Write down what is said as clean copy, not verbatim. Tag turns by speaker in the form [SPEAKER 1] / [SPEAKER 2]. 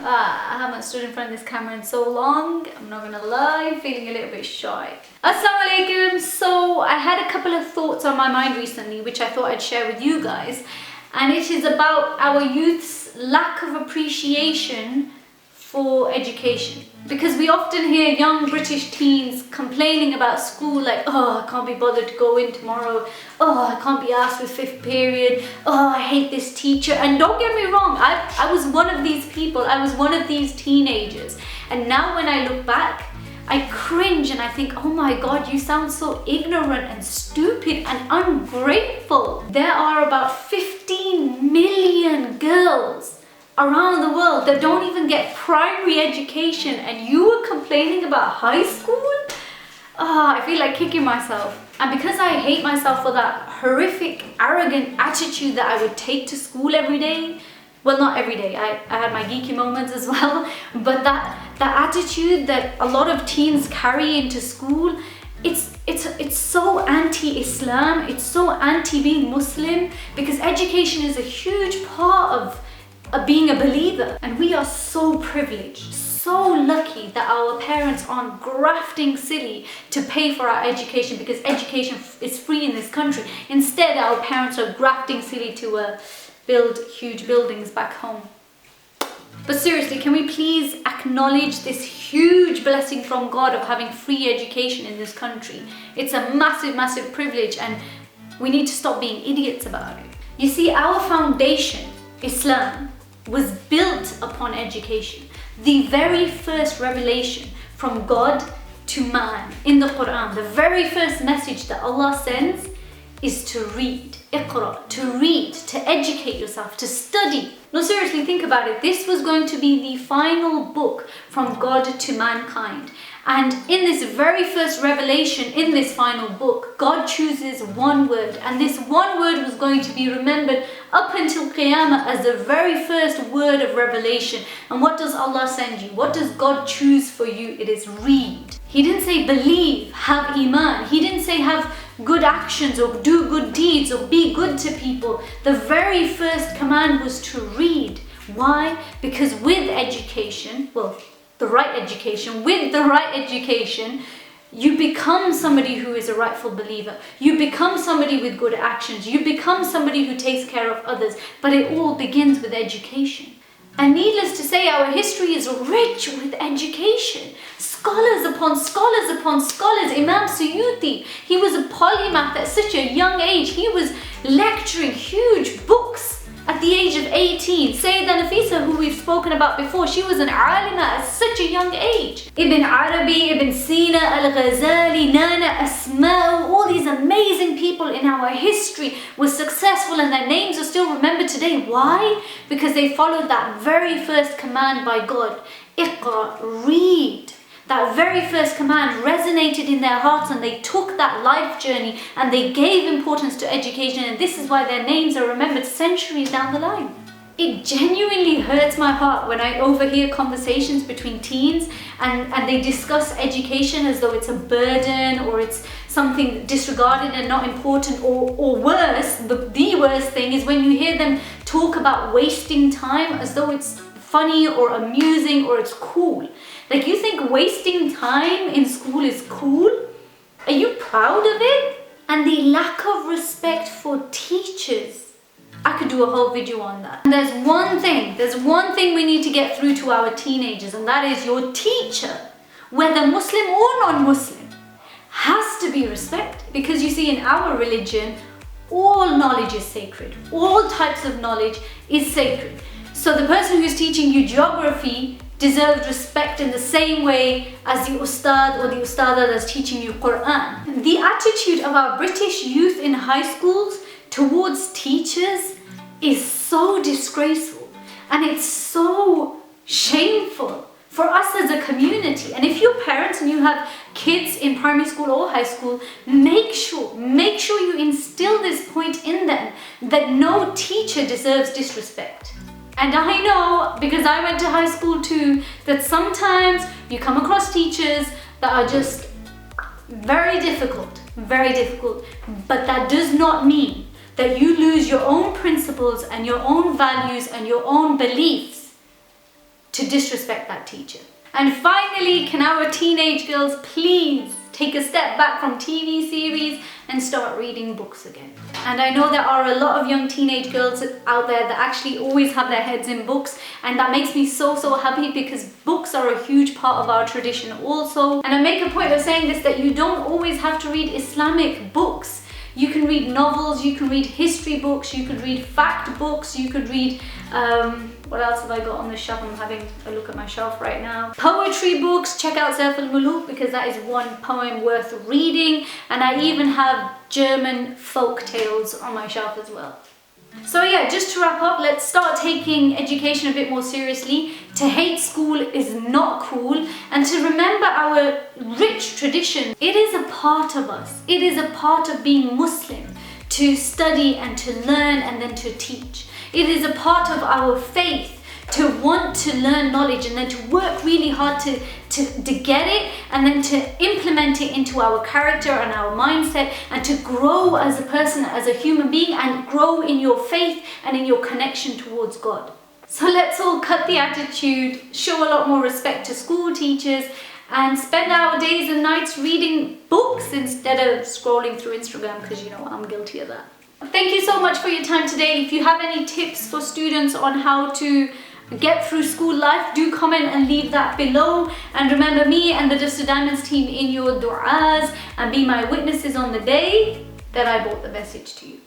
[SPEAKER 1] I haven't stood in front of this camera in so long. I'm not gonna lie, feeling a little bit shy. Assalamu alaikum. So I had a couple of thoughts on my mind recently, which I thought I'd share with you guys. And it is about our youth's lack of appreciation for education. Because we often hear young British teens complaining about school, like, oh, I can't be bothered to go in tomorrow. Oh, I can't be asked with fifth period. Oh, I hate this teacher. And don't get me wrong, I was one of these people. I was one of these teenagers. And now when I look back, I cringe and I think, oh my God, you sound so ignorant and stupid and ungrateful. There are about 15 million girls around the world that don't even get primary education, and you were complaining about high school? I feel like kicking myself. And because I hate myself for that horrific, arrogant attitude that I would take to school every day, well, not every day, I had my geeky moments as well, but that attitude that a lot of teens carry into school, it's so anti-Islam, it's so anti-being Muslim, because education is a huge part of being a believer. And we are so privileged, so lucky that our parents aren't grafting silly to pay for our education, because education is free in this country. Instead, our parents are grafting silly to build huge buildings back home. But seriously, can we please acknowledge this huge blessing from God of having free education in this country? It's a massive, massive privilege, and we need to stop being idiots about it. You see, our foundation, Islam, was built upon education. The very first revelation from God to man in the Quran, the very first message that Allah sends is to read. Iqra, to read, to educate yourself, to study. No, seriously, think about it. This was going to be the final book from God to mankind. And in this very first revelation, in this final book, God chooses one word. And this one word was going to be remembered up until Qiyamah as the very first word of revelation. And what does Allah send you? What does God choose for you? It is read. He didn't say believe, have iman. He didn't say have good actions or do good deeds or be good to people. The very first command was to read. Why? Because with education, with the right education, you become somebody who is a rightful believer. You become somebody with good actions. You become somebody who takes care of others. But it all begins with education. And needless to say, our history is rich with education. Scholars upon scholars upon scholars. Imam Suyuti, he was a polymath at such a young age. He was lecturing huge books at the age of 18. Sayyidah Nafisa, who we've spoken about before, she was an alima at such a young age. Ibn Arabi, Ibn Sina, Al-Ghazali, Nana Asma, all these amazing people in our history were successful, and their names are still remembered today. Why? Because they followed that very first command by God. Iqra, read. That very first command resonated in their hearts, and they took that life journey and they gave importance to education, and this is why their names are remembered centuries down the line. It genuinely hurts my heart when I overhear conversations between teens and they discuss education as though it's a burden or it's something disregarded and not important, or worse, the worst thing is when you hear them talk about wasting time as though it's funny or amusing or it's cool. Like, you think wasting time in school is cool? Are you proud of it? And the lack of respect for teachers. I could do a whole video on that. And there's one thing we need to get through to our teenagers, and that is your teacher, whether Muslim or non-Muslim, has to be respected. Because you see, in our religion, all knowledge is sacred. All types of knowledge is sacred. So the person who's teaching you geography deserves respect in the same way as the ustad or the ustada that's teaching you Quran. The attitude of our British youth in high schools towards teachers is so disgraceful, and it's so shameful for us as a community. And if you're parents and you have kids in primary school or high school, make sure you instill this point in them that no teacher deserves disrespect. And I know, because I went to high school too, that sometimes you come across teachers that are just very difficult, but that does not mean that you lose your own principles and your own values and your own beliefs to disrespect that teacher. And finally, can our teenage girls please take a step back from TV series and start reading books again? And I know there are a lot of young teenage girls out there that actually always have their heads in books, and that makes me so happy, because books are a huge part of our tradition also. And I make a point of saying this, that you don't always have to read Islamic books. You can read novels, you can read history books, you could read fact books, you could read, what else have I got on the shelf? I'm having a look at my shelf right now. Poetry books, check out Zerf al-Muluk, because that is one poem worth reading. And I even have German folk tales on my shelf as well. So yeah, just to wrap up, let's start taking education a bit more seriously. To hate school is not cool, and to remember our rich tradition. It is a part of us. It is a part of being Muslim, to study and to learn and then to teach. It is a part of our faith to want to learn knowledge and then to work really hard to get it, and then to implement it into our character and our mindset, and to grow as a person, as a human being, and grow in your faith and in your connection towards God. So let's all cut the attitude, show a lot more respect to school teachers, and spend our days and nights reading books instead of scrolling through Instagram, because you know I'm guilty of that. Thank you so much for your time today. If you have any tips for students on how to get through school life, do comment and leave that below. And remember me and the Dust to Diamonds team in your du'as, and be my witnesses on the day that I brought the message to you.